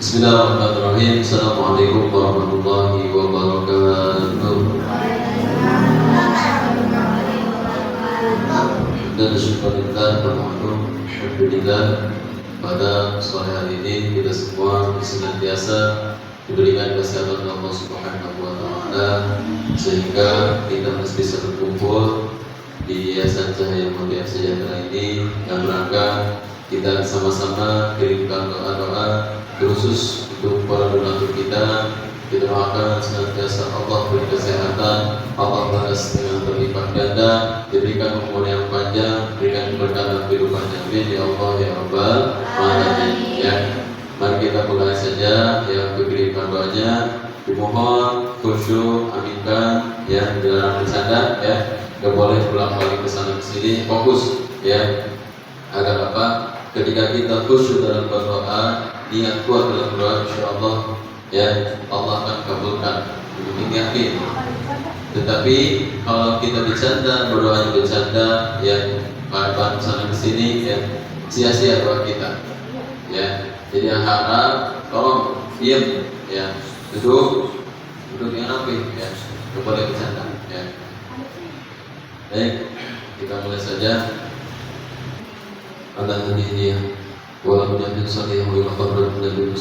Bismillahirrahmanirrahim. Assalamualaikum warahmatullahi wabarakatuh. Dan syukurillah alhamdulillah, pada sore hari ini kita semua senantiasa diberikan kesehatan Allah Subhanahu wa taala sehingga kita masih bisa berkumpul di Yayasan Cahaya Mutia Sejahtera ini dalam rangka kita sama-sama kirimkan doa-doa khusus untuk para donatur kita. Kita doakan senantiasa Allah beri kesehatan, Allah balas dengan berlipat ganda, diberikan umur yang panjang, berikan keberkahan kehidupan yang amin ya Allah ya Rabbal Alamin. Ya, mari kita mulai saja yang diberikan doanya. Dimohon khusyuk, aminkan, ya, dilarang bercanda, ya, nggak boleh pulang balik ke sana ke sini, fokus, ya, agar apa? Ketika kita khusyuk dalam berdoa, niat kuat dalam berdoa, insya Allah, ya, Allah akan kabulkan. Ini yakin. Tetapi kalau kita bercanda, berdoanya bercanda, ya, bahan sana ke sini, ya, sia-sia doa kita. Ya, jadi yang harap, tolong diam, ya, duduk yang rapi, ya, nggak boleh bercanda, ya. Baik, kita mulai saja. Ala hadiyah wa muhammadin sallallahu alaihi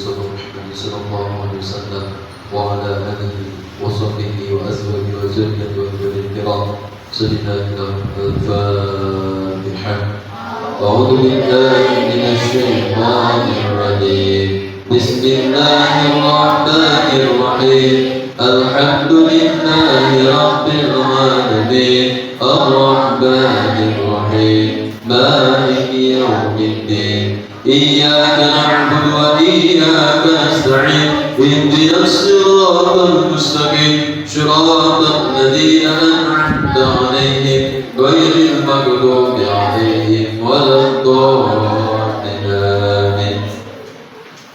wasallam wa ala alihi wa sahbihi wa azwajihi wa zurriyyatihi wa dzurriyyatihi kiram. Al-Fatihah. A'udzu billahi minasy syaithanir rajim. Bismillahirrahmanirrahim. Alhamdulillahi rabbil alamin. Ar-Rahmanir Rahim. Maliki yaumiddin. Iyyaka na'budu wa iyyaka nasta'in. Ihdinas siratal mustaqim. Shiratal ladzina an'amta 'alaihim ghairil maghdubi 'alaihim waladdallin. Amin.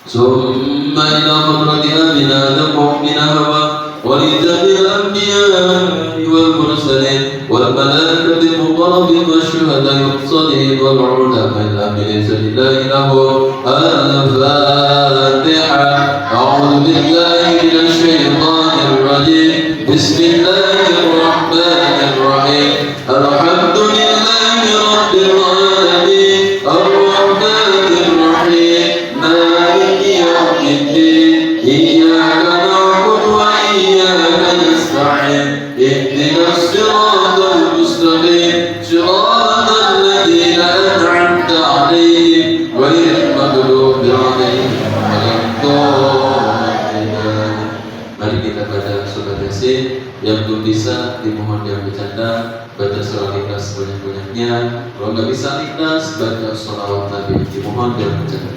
Summa ila hadrati amina lakum min hawa wa lidil anbiya'i wal mursalin wal malaikati muqarrabin wasyuhada'i was-salihin wal 'ulama'i al-aminin lillahi lahu al-Fatihah. A'udzu billahi minasy syaithanir rajim. Bismillahirrahmanirrahim. Alhamdulillahi rabbil alamin. Ar-Rahmanir Rahim. Maliki yaumiddin. Iyyaka na'budu wa iyyaka nasta'in. Ihdinas siratal mustaqim. Siratal ladzina an'amta 'alaihim ghairil maghdubi 'alaihim waladdallin. Mari kita baca surat Yasin. Yang belum bisa dimohon yang bercanda baca surah Ikhlas sebanyak-banyaknya. Kalau nggak bisa Ikhlas, baca sholawat Nabi. Dimohon yang bercanda.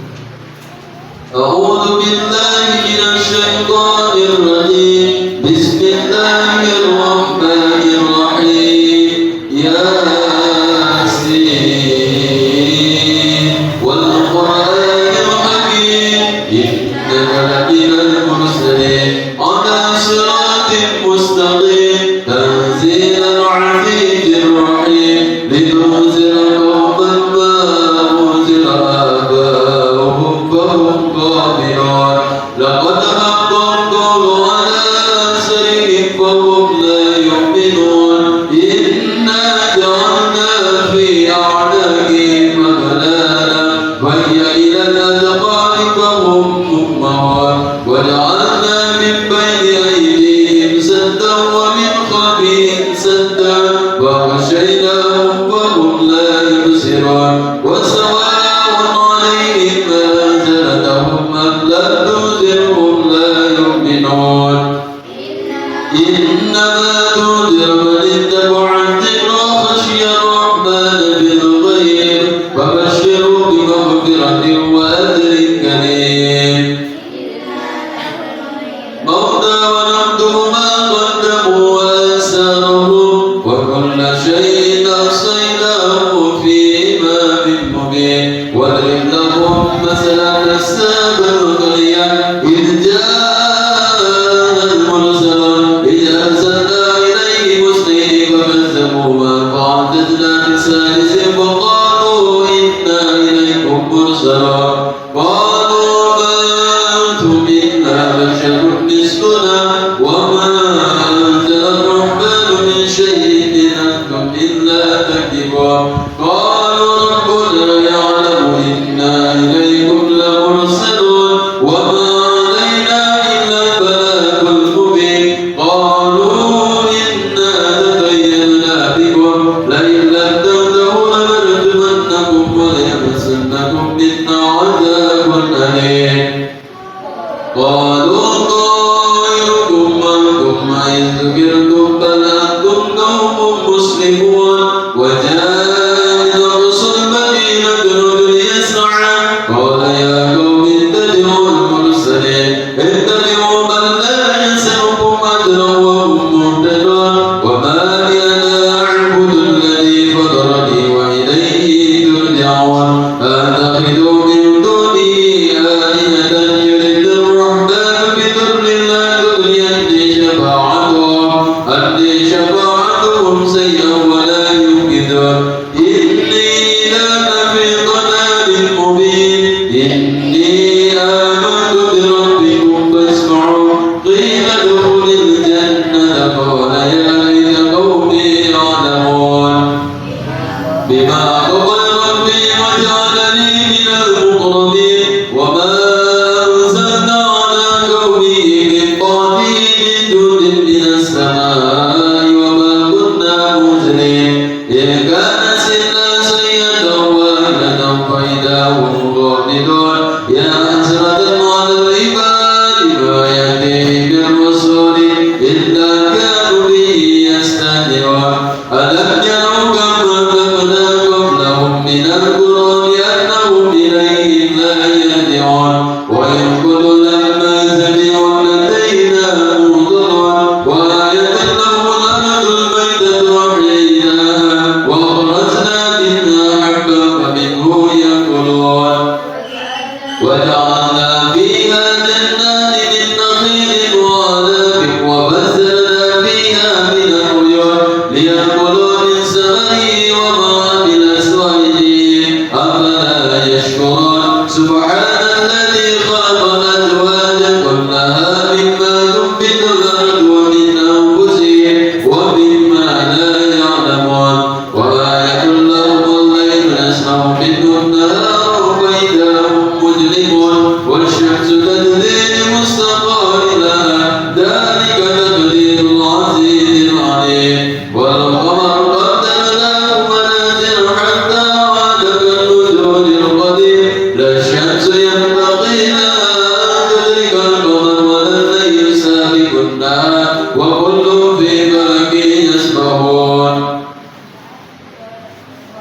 A'udzu billahi minasy syaithanir rajim. Bismillahirrahmanirrahim. Yasin wal Qur'anil hakim. Innaka laminal mursalin ala siratin mustaqim. Tanzilal 'azizir rahim. Litunzira qauman ma unzila aba'uhum fahum ghafilun. Laqad haqqal qawlu 'ala aktharihim fahum la yu'minun. Inna ja'alna fi a'naqihim aghlalan wa hiya ila al-adqani fahum muqmahun. Wa ja'alna min bayni aydihim saddan wa min khalfihim saddan wa ghashaynahum fahum la yubsirun. Wa sawa'un 'alayhim anzartahum am lam tunzirhum la yu'minun. إنما تنذر من اتبع الذكر وخشي الرحمن بالغيب فبشره بمغفرة وأجر كريم. موتى ونكتب ما قدموا وآثارهم وكل شيء أحصيناه في إمام مبين. واضرب لهم مثلا أصحاب القرية إذ جاء المرسلون إذ أرسلنا إليهم اثنين فكذبوهما فعززنا بثالث فقالوا إنا إليكم مرسلون. قالوا ما أنتم أليم قالوا طائركم معكم إن ذكرتم بل أنتم قوم مسلمون وجاءت رسل المدينة رجل يسعى قال يا قوم اتبعوا المرسلين اتبعوا من لا يسألكم أجرا وهم مهتدون وما لي لا أعبد الذي فطرني وإليه ترجعون أتخذ من دونه آلهة يرد الرحمن بضر لا تغني عني شفاعتهم شيئا ولا ينقذون إني لفي ضلال مبين إني آمنت بربكم فاسمعون قيل ادخل الجنة قال يا ليت قومي يعلمون بما قضى ربي وجعلني من المقربين وما أنزلنا على قومه من قبله من جند من السماء وما كنا منزلين إن كانت إلا سيئة واحدة فإذا هم خالدون يا حسرة على العباد ما يأتيهم من رسول إلا كانوا به يستهزئون ألم يروا كم أهلكنا قبلهم من القرون أنهم إليهم لا يرجعون وينقلون ما سمعوا لدينا منظرون وآية لهم الأرض الميتة أحييناها وأخرجنا منها حبا فمنه يأكلون وجعلنا فيها جنات من نخيل وعنب وفجرنا فيها من العيون ليأكلوا من ثمره وما عمل صالحين أفلا يشكرون سبحان الذي خلق الأزواج كلها مما تنبت الأرض ومن أنفسهم ومما لا يعلمون وآية لهم الليل نسمع منه النهار فإذا هم مجرمون والشمس تجري لمستقر لها ذلك تقدير العزيز العليم والقمر قدرناه منازل حتى عاد كالنجوم القديم لا الشمس ينبغي لها أن تدرك القمر ولا الليل سابق النهار وكل في فلك يسبحون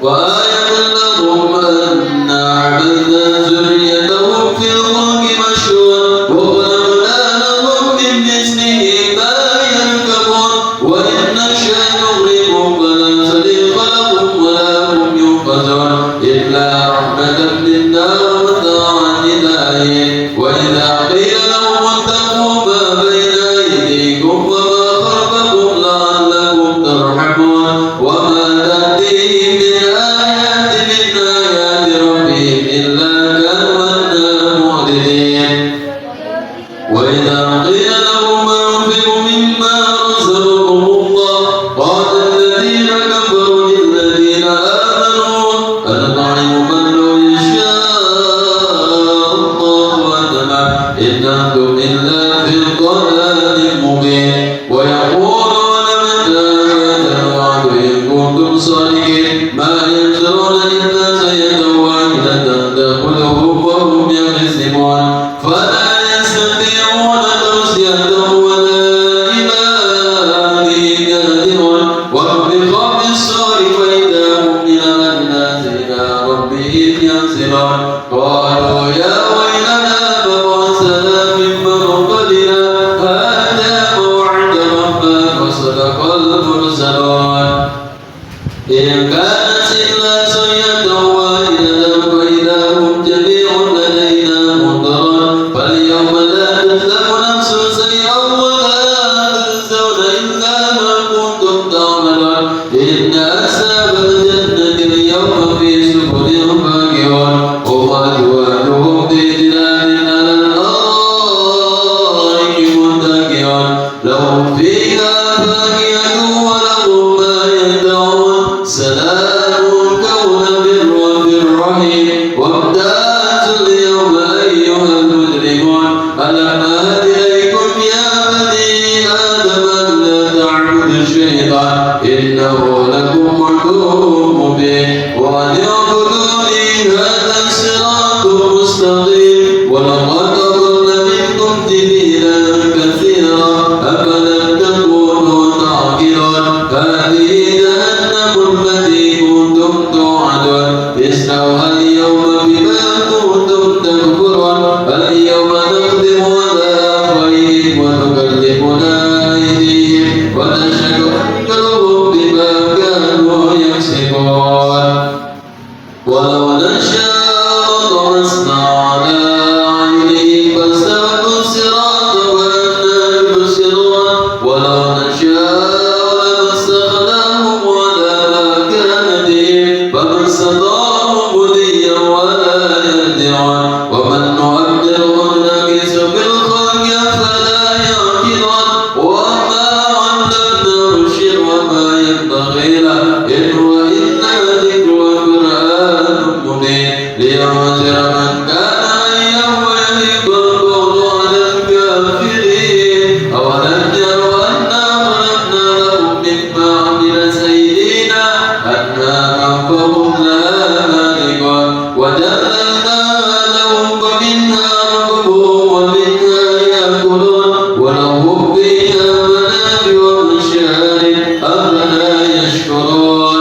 وآية لهم أنا عبدنا ذريتهم في الخلق مشهور وخلقنا لهم من مثله ما يركبون وإن نشأ نغرقهم فلا صديق لهم ولا هم ينقذون إلا رحمة منا ومتاعا إلى حين وإذا قيل لهم اتقوا ما بين أيديكم وما خلفكم لعلكم ترحمون وما تأتيهم من آيات من آيات ربهم إلا كانوا عنها معرضين وإذا قيل لهم أنفقوا مما رزقكم الله قال الذين كفروا للذين آمنوا أنطعم من لو يشاء الله أنعم إن أنتم إلا في ضلال مبين ويقولون متى هذا الوعد إن كنتم صادقين ما ينشرون إلا سيئة واحدة تأكلهم وهم يخصمون فلا يستطيعون توصية ولا إلى أهلهم يهدون وانفخوا في الصور فإذا هم من الناس إلى ربهم ينسلون قالوا يا ويلنا فبعثنا من مرقدنا هذا موعد ربنا وصدق المرسلون إن كانت إلا سيئة واحدة فإذا هم جميع لدينا منظرون فاليوم لا تظلم نفس شيئا ولا تجزون إلا ما كنتم تعملون إن أصحاب الجنة اليوم في سبل فاكهون وأزواجهم في ظلال على الأرائك متكئون لهم فيها فاكهة ولهم ما يدعون سلام كون من رب رحيم وامتازوا اليوم أيها المجرمون ألم أهد إليكم يا بني آدم أن لا تعبدوا الشيطان إنه لكم عدو مبين وأن اعبدوني هذا الصراط مستقيم ولقد ضل منكم جبلا كثيرا أفلم تكونوا تعقلون هذه جهنم التي كنتم توعدون اصلوها اليوم بما كنتم تكفرون اليوم نختم على أفواههم وتكلمنا أيديهم ونشهد أرجلهم بما كانوا يكسبون ولو نشاء طمسنا على عينهم فاستبقوا الصراط وأنى يبصرون ولو نشاء لمسخناهم على مكانتهم فما استطاعوا مضيا ولا يرجعون ومن نؤمره نكس في الخلق فلا يعقلون وما علمناه الشعر وما ينبغي له إن هو إلا ذكر وقرآن مبين لينذر من كان حيا ويهيق القول على الكافرين أولم يروا أنا خلقنا لهم مما عملت أيدينا أنعاما فهم لها مالكون وجعلناها لهم فمنها ركوبهم ومنها يأكلون ولهم فيها منافع ومشارب أفلا يشكرون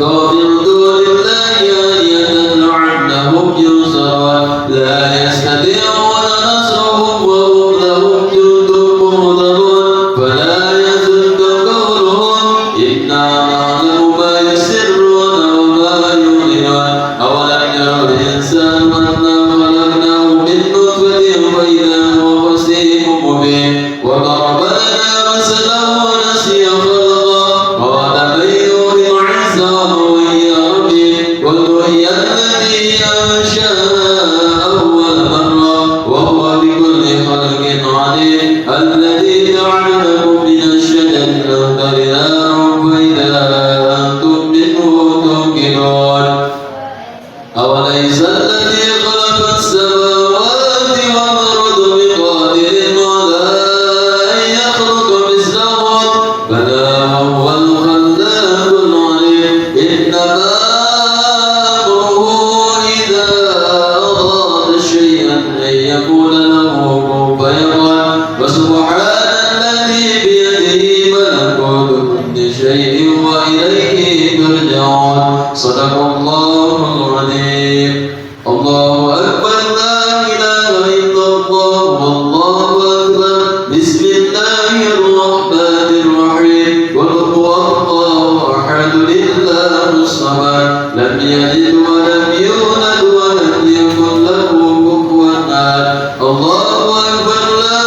ومن دون الله آلهة لعلهم ينصرون لا يستطيعون نصرهم وهم لهم جند مهضرون فلا يحزنك قولهم إنا نعلم ما يسرون وما يعلنون أولم يرى الإنسان أنا خلقناه من نطفة فإذا هو خصيم مبين وضرب لنا مثلا ونسي خلقه قال من يحيي العظام وهي رميم قل هي الذي أنشأها أول مرة وهو بكل خلق عليم الذي جعل لكم من الشجر الأخضر نارا فإذا أنتم منه توقدون أوليس الذي خلق السماوات والأرض بقادر على أن يخلق مثلهم بلى وهو الخلاق العليم إنما أمره إذا أراد شيئا أن يقول له كن فيكون وسبحان الذي بيده ملكوت كل شيء وإليه ترجعون صدق الله العظيم الله أكبر لا إله إلا الله والله أكبر بسم الله الرحمن الرحيم قل هو الله أحد الله الصمد لم يلد ولم يولد ولم يكن له كفوا أحد الله أكبر لا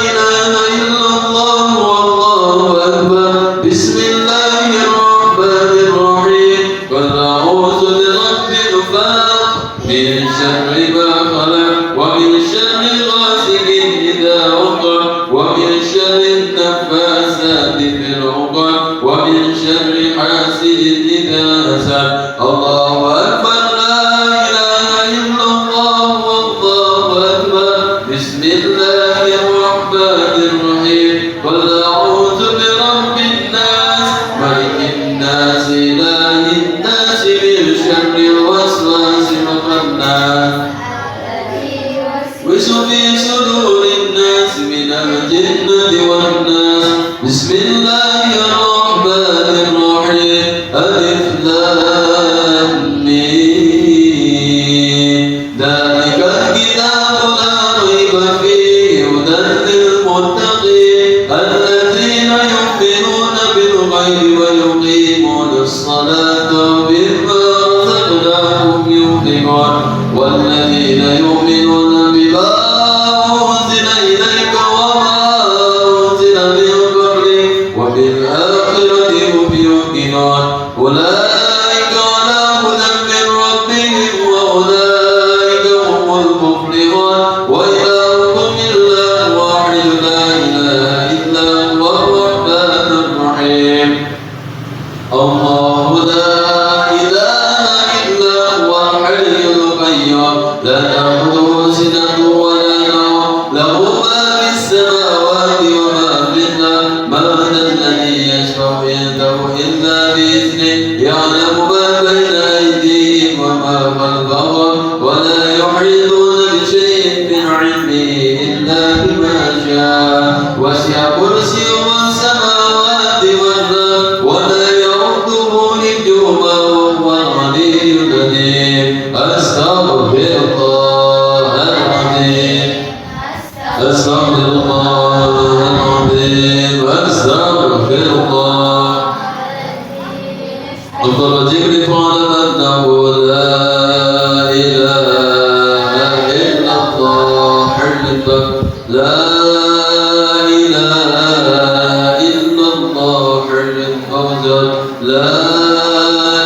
إله إلا الله والله أكبر بسم الله الرحمن الرحيم قل أعوذ برب الفلق من شر ما خلق ومن شر غاسق إذا وقب ومن شر النفاثات في العقد ومن شر حاسد إذا حسد الله أكبر لا إله إلا الله والله أكبر بسم الله الرحمن الرحيم قل أعوذ برب الناس ملك الناس إله الناس من شر الوسواس الخناس وفي صدور الناس من الجنة والناس بسم الله الرحمن الرحيم ألف لام ميم ذلك الكتاب لا ريب فيه هدى للمتقين الذين يؤمنون بالغيب ويقيمون الصلاة ومما رزقناهم ينفقون والذين يؤمنون بما أنزل إليك وما أنزل من قبلك وبالآخرة هم يوقنون أولئك على هدى من ربهم وأولئك هم المفلحون وإلهكم إله واحد لا إله إلا هو الرحمن الرحيم الله لا إله إلا هو الحي القيوم لا تأخذه سنة ولا نوم له ما في السماوات وما في الأرض من ذا الذي يشفع عنده إلا بإذنه يعلم ما بين أيديهم وما خلفهم ولا يحيطون بشيء البر لا إله إلا الله حي الفوزان لا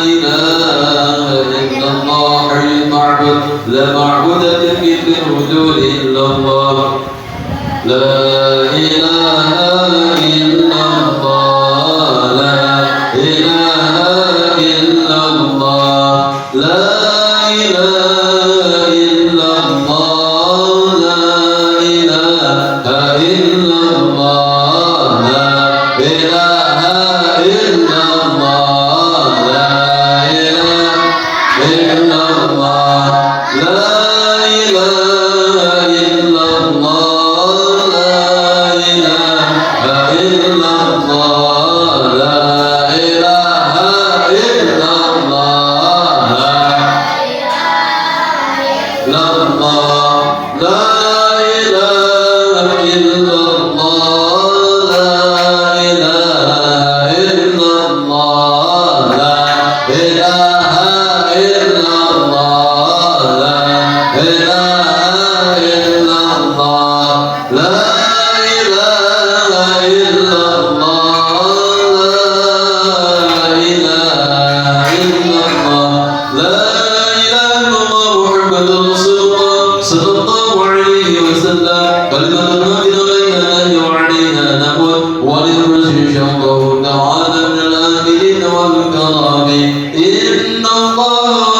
إله إلا الله حي المعبود لا معبود بمثل الوجود إلا الله لا إله إلا الله لا إله إلا الله لا إله إلا الله لا إله إلا الله لا إله إلا الله لا إله إلا الله لا إله إلا الله لا إله إلا الله لا إله إلا الله لا إله إلا الله لا إله إلا الله لا إله إلا الله لا إله إلا الله لا إله إلا الله لا إله إلا الله لا إله إلا الله محمد رسول الله صلى الله عليه وسلم كلمة بين الله وعلينا نقول وللرسول إن شاء الله تعالى من الآمنين والكرام إن الله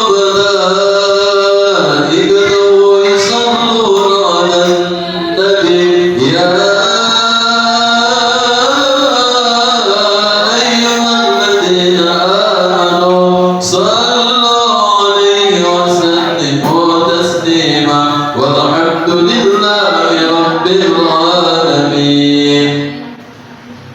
وملائكته يصلون على النبي يا أيها الذين آمنوا صلوا عليه وسلموا تسليما والحمد لله رب العالمين.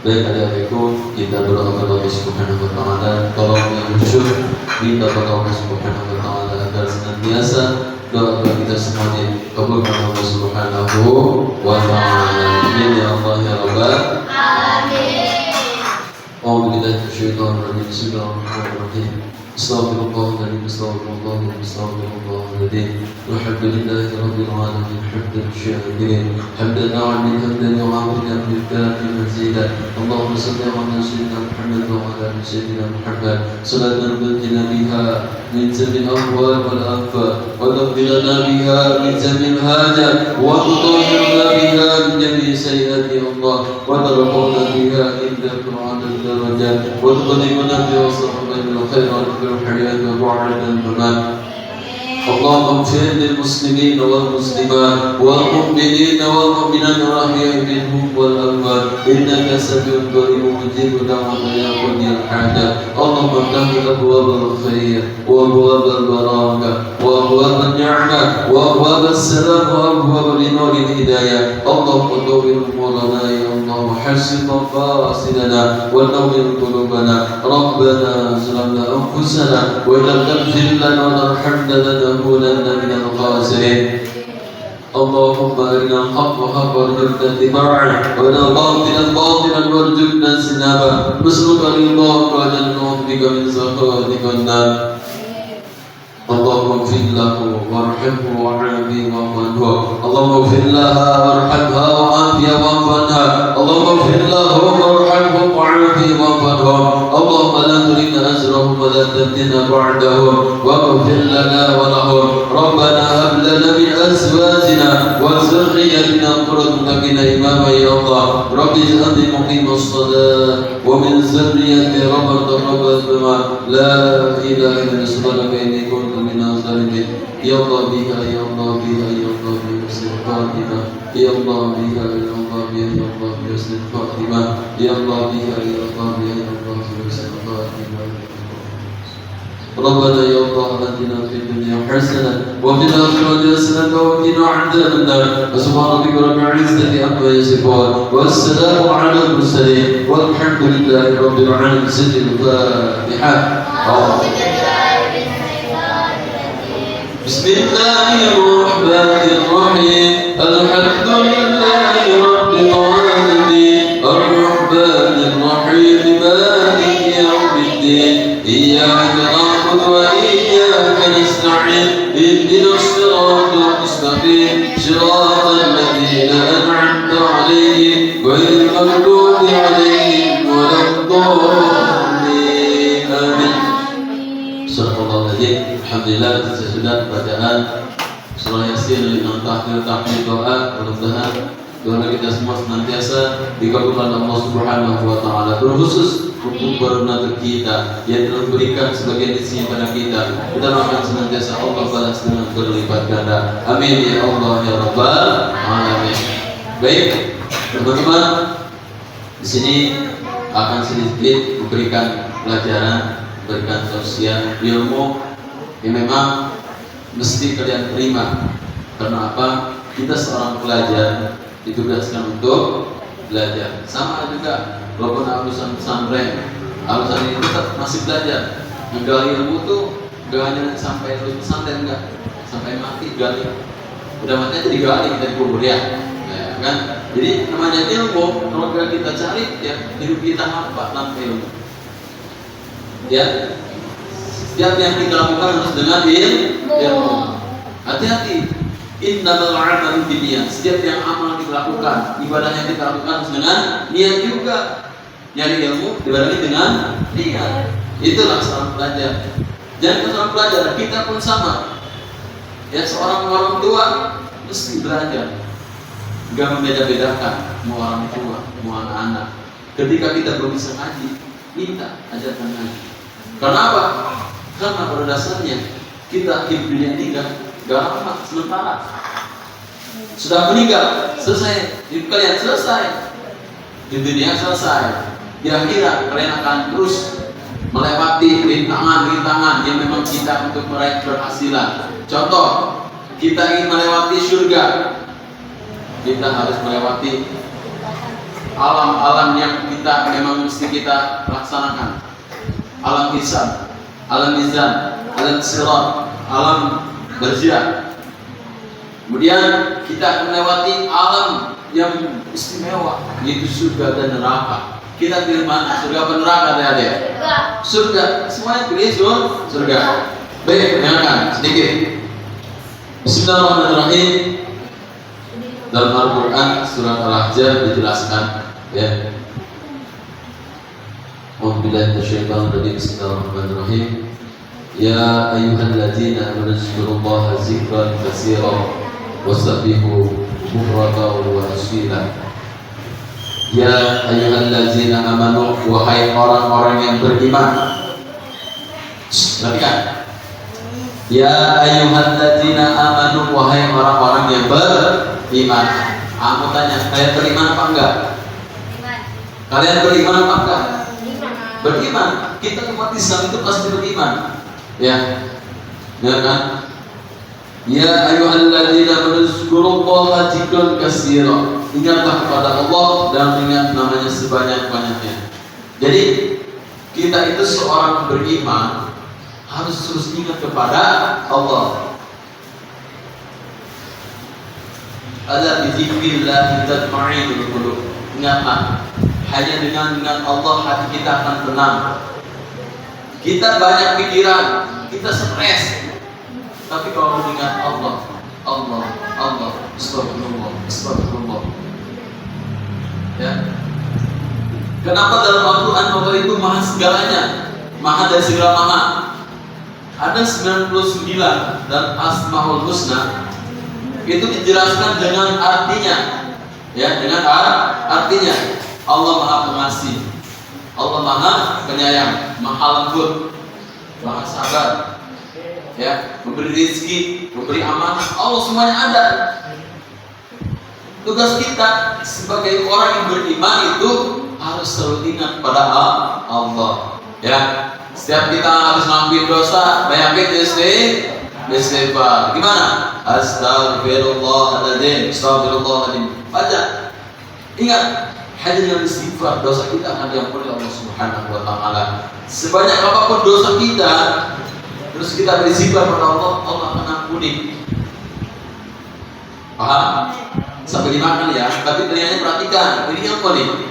Baik, adik-adikku, kita berdoa kepada Allah Subhanahu wa taala, tolong yang khusyuk minta kepada Allah Subhanahu wa taala agar senantiasa doa kita semuanya kabulkan Allah Subhanahu wa taala. Amin ya Allah ya Rabbal alamin. A'udzu billahi minasyaitonir rajim. Bismillahirrahmanirrahim. Astaghfirullahaladzim, astaghfirullahaladzim, astaghfirullahaladzim. Alhamdulillahi rabbil alamin, hamdan syakirin, hamdan na'imin, hamdan yu'afiyan bil-kafi mazidan. Allahumma salli ala sayyidina Muhammad wa ala ali sayyidina Muhammad. Salatan nabtina biha min jamil ahwal wal afat, wa nabdilana biha min jamil hajat, wa tutahhirna biha min jami'i sayyiati Allah, wa tarfa'na biha inda qur'anil darajat, wa tuqaddimuna biha sahbana khairan الحياة وبعد الممات. اللهم اغفر للمسلمين والمسلمات والمؤمنين والمؤمنات الأحياء منهم والأموات إنك سميع قريب مجيب دعوة يا قاضي الحاجات. اللهم افتح أبواب الخير وأبواب البركة وأبواب النعمة وأبواب السلام وأبواب نور الهداية. اللهم طول أمورنا يا الله وحسن مقاصدنا ونور قلوبنا. ربنا ظلمنا أنفسنا وإن لم تغفر لنا وترحمنا لنكونن من الخاسرين. اللهم أرنا الحق حقا وارزقنا اتباعه وأرنا الباطل باطلا وارزقنا اجتنابه. نسألك رضاك ونعوذ بك من سخطك والنار. اللهم اغفر له وارحمه وعافه واعف عنه. اللهم اغفر لها وارحمها وعافها واعف عنها. اللهم اغفر له وارحمه وعافه واعف عنه. اللهم لا ترنا اجرهم ولا تفتنا بعدهم واغفر لنا ولهم. ربنا هب لنا من ازواجنا وذريتنا قرة اعين اماما يا الله. رب اجعلني مقيم الصلاة ومن ذريتي ربنا تقبل بما لا اله الا انت سبحانك اني كنت من الظالمين. يا الله بها يا الله بها يا الله بحسن الخاتمة. يا الله بها يا الله بها يا الله بحسن الخاتمة. يا الله بها يا الله بها يا الله بحسن الخاتمة. ربنا يا الله آتنا في الدنيا حسنة وفي الآخرة حسنة وقنا عذاب النار. سبحان ربك رب العزة عما يصفون والسلام على المرسلين والحمد لله رب العالمين. سيد الفاتحة. بسم الله الرحمن الرحيم. الحمد لله رب العالمين الرحمن الرحيم مالك يوم الدين. إياك نعبد وإياك نستعين اهدنا الصراط المستقيم صراط الذين أنعمت عليهم غير المغضوب عليهم ولا الضالين آمين. Subhanallahirrahmanirrahim. Alhamdulillah, sesudah bacaan surah Yasin dengan tahmid doa, mudah-mudahan doa kita semua senantiasa dikabulkan Allah Subhanahu wa taala, terkhusus untuk berenang kita yang telah berikan sebagian isinya pada kita akan senantiasa Allah balas dengan berlipat ganda. Amin ya Allah ya Rabbal alamin. Baik, teman-teman, di sini akan sedikit memberikan pelajaran, berikan tausiah ilmu yang memang mesti kalian terima. Karena apa? Kita seorang pelajar ditugaskan untuk belajar. Sama juga walaupun lulusan pesantren, lulusan ini tetap masih belajar. Menggali ilmu tuh gak hanya sampai lulus pesantren, enggak, sampai mati gali. Udah mati jadi gali, kita dikubur ya, kan? Jadi namanya ilmu, kalau kita cari ya hidup kita hampa tanpa ilmu. Ya, setiap yang kita lakukan harus dengan ilmu. Hati-hati. Innamal a'malu binniyat. Setiap yang amal kita lakukan, ibadah yang kita lakukan harus dengan niat juga. Nyari ilmu dibarengi dengan niat. Itulah seorang pelajar. Jangan seorang pelajar, kita pun sama. Ya, seorang orang tua mesti belajar. Enggak membeda-bedakan mau orang tua, mau anak-anak. Ketika kita belum bisa ngaji, minta ajarkan ngaji. Karena apa? Karena pada dasarnya kita hidup dunia ini gak lama, sementara. Sudah meninggal, selesai. Hidup kalian selesai. Di dunia selesai. Di akhirat kalian akan terus melewati rintangan-rintangan yang memang kita untuk meraih keberhasilan. Contoh, kita ingin melewati surga, kita harus melewati alam-alam yang kita memang mesti kita laksanakan. Alam hisab, alam mizan, alam sirat, alam barzah. Kemudian kita akan melewati alam yang istimewa, yaitu surga dan neraka. Kita pilih mana? Surga atau neraka, adik-adik? Surga. Semuanya pilih surga. Baik, dengarkan sedikit. Bismillahirrahmanirrahim. Dalam Al-Quran surat Al-Ahzab dijelaskan, ya. Bismillahirrahmanirrahim. Ya ayyuhalladzina amanu dzkurullaha dzikran katsiran wasabbihu bukratan wa asila. Ya ayyuhalladzina amanu, wahai orang-orang yang beriman. Perhatikan. Ya ayyuhalladzina amanu, wahai orang-orang yang beriman. Aku tanya, kalian beriman apa enggak? Kalian beriman apa enggak? Beriman. Kita umat Islam itu pasti beriman. Ya, ya kan? Ya ayyuhalladzina amanu dzkurullaha dzikran katsiran. Ingatlah kepada Allah dan ingat namanya sebanyak-banyaknya. Jadi kita itu seorang beriman harus terus ingat kepada Allah. Ala bizikrillah tatma'innul qulub. Ingatlah, hanya dengan Allah hati kita akan tenang. Kita banyak pikiran, kita stres. Tapi kalau mengingat Allah, astagfirullah. Ya. Kenapa dalam Al-Quran Allah itu maha segalanya, maha dari segala maha? Ada 99 dan Asmaul Husna itu dijelaskan dengan artinya, ya, dengan artinya. Allah maha pengasih, Allah maha penyayang, maha lembut, maha sabar, ya, memberi rezeki, memberi amanah. Allah semuanya ada. Tugas kita sebagai orang yang beriman itu harus selalu ingat pada Allah. Ya, setiap kita habis ngambil dosa, banyakin istighfar. Gimana? Astagfirullahaladzim, astagfirullahaladzim. Baca. Ingat, hanya dengan istighfar dosa kita akan diampuni Allah Subhanahu wa taala. Sebanyak apapun dosa kita, terus kita beristighfar pada Allah, Allah akan ampuni. Paham? Sampai dimakan ya, tapi telinganya perhatikan, ini apa nih?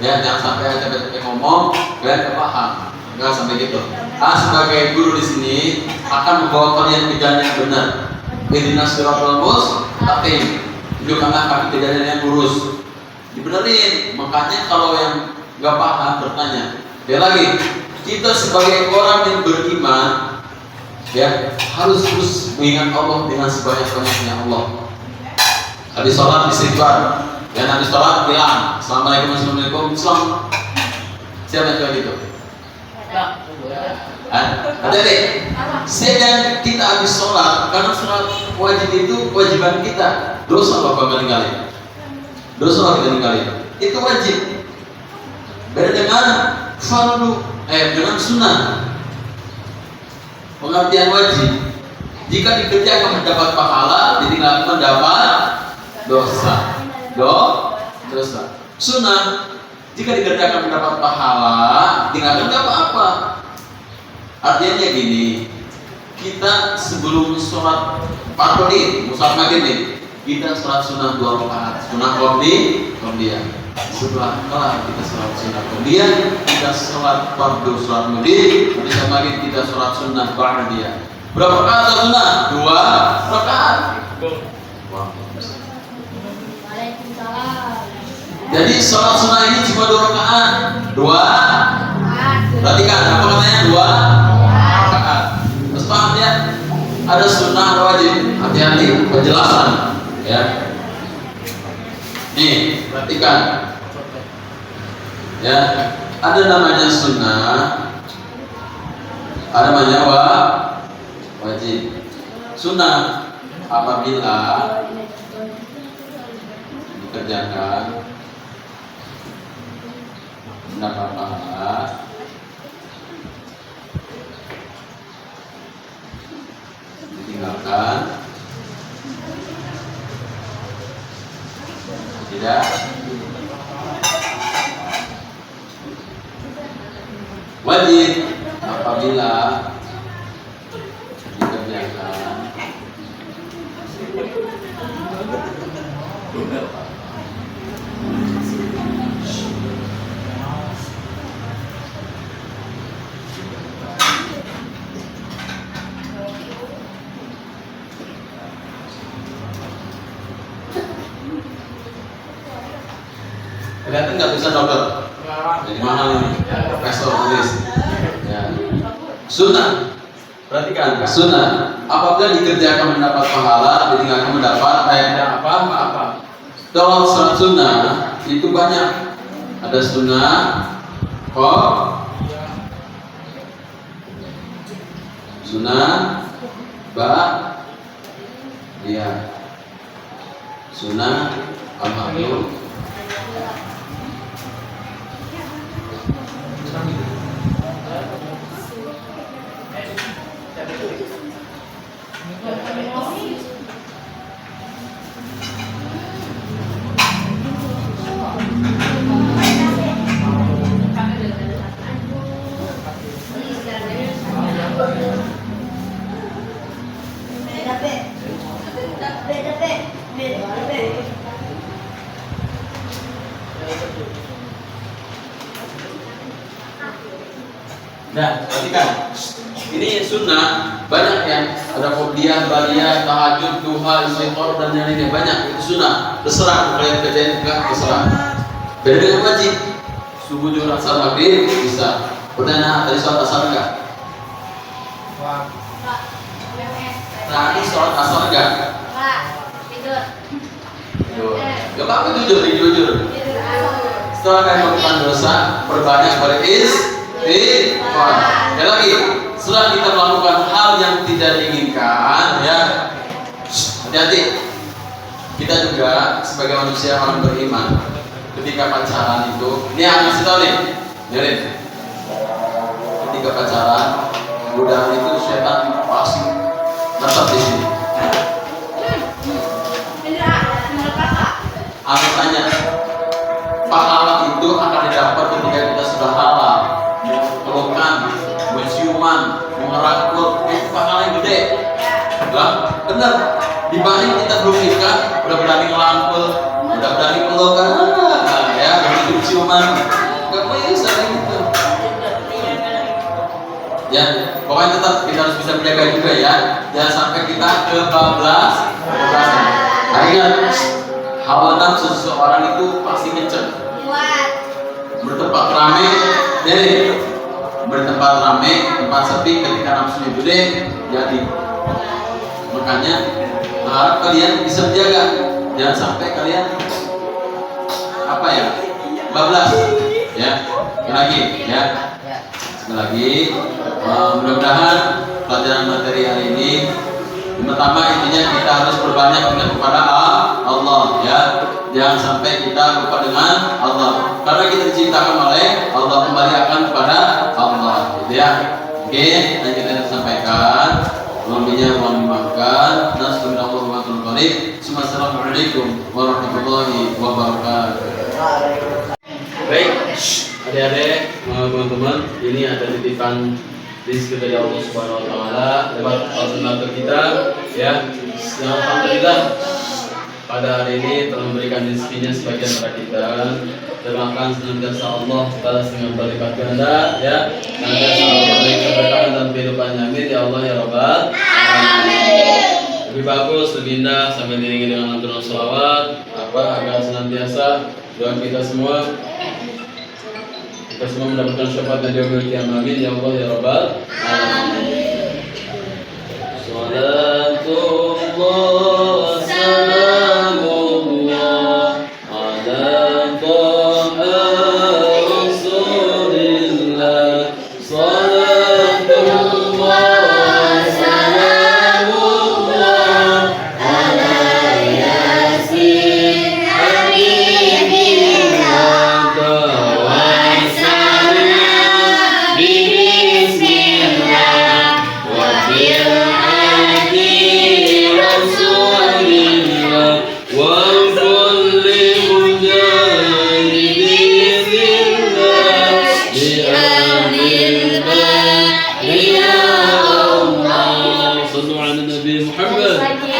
Ya, jangan sampai capek-capek ngomong, kalian paham. Enggak sampai gitu. Sebagai guru di sini akan membawa kalian ke jalan yang benar. ihdinas siratal mustaqim, tunjukkanlah kami ke jalan yang lurus. Dibenerin. Makanya kalau yang nggak paham bertanya. Dia lagi, kita sebagai orang yang beriman, ya harus terus mengingat Allah dengan sebanyak-banyaknya Allah. Habis sholat istighfar, dan habis sholat bilang Assalamualaikum, Islam. Siapa yang coba gitu? Hati-hati. Sedang kita habis sholat, karena sholat wajib itu kewajiban kita. Dosa apa kali-kali? Dosa apa kali-kali? Itu wajib. Beda dengan fardu, dengan sunnah. Pengertian wajib. Jika dikerjakan mendapat pahala, ditinggalkan mendapat dosa. Dosa. Sunnah. Jika dikerjakan mendapat pahala, ditinggalkan tidak apa-apa. Artinya gini, kita sebelum sholat maghrib, sholat maghrib, kita sholat sunnah 2 rakaat, sunnah qomdiyah. Setelah kelar kita sholat sunnah qomdiyah, kita sholat fardu, sholat maghrib, sholat maghrib kita sholat sunnah ba'diyah. Berapa rakaat sholat sunnah? 2 rakaat. Jadi sholat sunnah ini cuma 2 rakaat. 2. Perhatikan apa katanya 2 rakaat. Terus paham ya? Ada sunnah, ada wajib. Hati-hati penjelasan. Ya. Nih, perhatikan. Ya, ada namanya sunnah, ada namanya wajib. Sunnah apabila dikerjakan mendapat pahala, ditinggalkan tidak. Wajib apabila dikerjakan kelihatan nggak bisa dokter? Jadi mahal ini, profesor tulis. Ya. Sunnah, perhatikan. Sunnah apabila dikerjakan mendapat pahala, ditinggalkan mendapat apa? Kalau sholat sunnah itu banyak. Ada sunnah sunnah ba'diyah, sunnah al-maghrib. Nah, perhatikan. Ini sunnah banyak yang ada qobliyah, ba'diyah, tahajud, duha, istighfar dan yang lainnya banyak. Itu sunnah. Terserah kalian kerjain enggak, terserah. Beda dengan wajib. Subuh, zuhur, asar, maghrib bisa. Pertanyaan tadi sholat asar enggak? Tadi sholat asar enggak? Tidur. Ya kamu jujur. Setelah kalian melakukan dosa, perbanyak beristighfar. Ya lagi, setelah kita melakukan hal yang tidak diinginkan, ya hati-hati. Kita juga sebagai manusia orang beriman, ketika pacaran itu, ini yang ngasih tau nih, dengerin. Ketika pacaran, godaan itu setan pasti tetap di sini. Aku tanya, pahala itu akan didapat ketika kita sudah halal. Pelukan, menciuman, merangkul, itu pahala yang gede. Lah, benar. Dibanding kita belum nikah, udah berani ngelangkul, udah berani pelukan, ya, berani ciuman, gak bisa gitu. Ya, pokoknya tetap kita harus bisa kita menjaga juga ya. Jangan sampai kita kebablasan. Nah, ingat, hawa nafsu seseorang itu pasti kenceng. Bertempat ramai, jadi bertempat ramai, tempat sepi ketika nafsunya gede, jadi makanya harap kalian bisa menjaga, jangan sampai kalian apa ya, bablas, ya. Lagi, ya. Sekali lagi, mudah-mudahan pelajaran materi hari ini, pertama intinya kita harus berbanyak ingat kepada Allah, ya. Jangan sampai kita lupa dengan Allah, karena kita diciptakan oleh Allah, kembali akan kepada Allah, gitu ya. Oke, dan kita sampaikan. Lebihnya mohon dimaafkan. Assalamualaikum warahmatullahi wabarakatuh. Baik, adik-adik, teman-teman, ini ada titipan rezeki dari Allah Subhanahu Wa Taala lewat alternatif kita, ya. Alhamdulillah pada hari ini telah memberikan rezekinya sebagian kepada kita. Terima senantiasa Allah balas dengan berlipat ganda, ya. Senantiasa Allah berikan keberkahan dalam kehidupannya, amin ya Allah ya Rabbal alamin. Lebih bagus, lebih indah sambil diiringi dengan lantunan sholawat, agar senantiasa doa kita semua mendapatkan syafaat dan yaumil qiyamah, amin ya Allah ya Rabbal alamin. Salatullah salamullah ala taha rasulillah. Salatullah salamullah ala yasin habibillah. Tawasalna bismillah wa bil hadi rasulillah wa kulli mujahidin lillah bi amil ya Allah. Sallu ala Nabi Muhammad.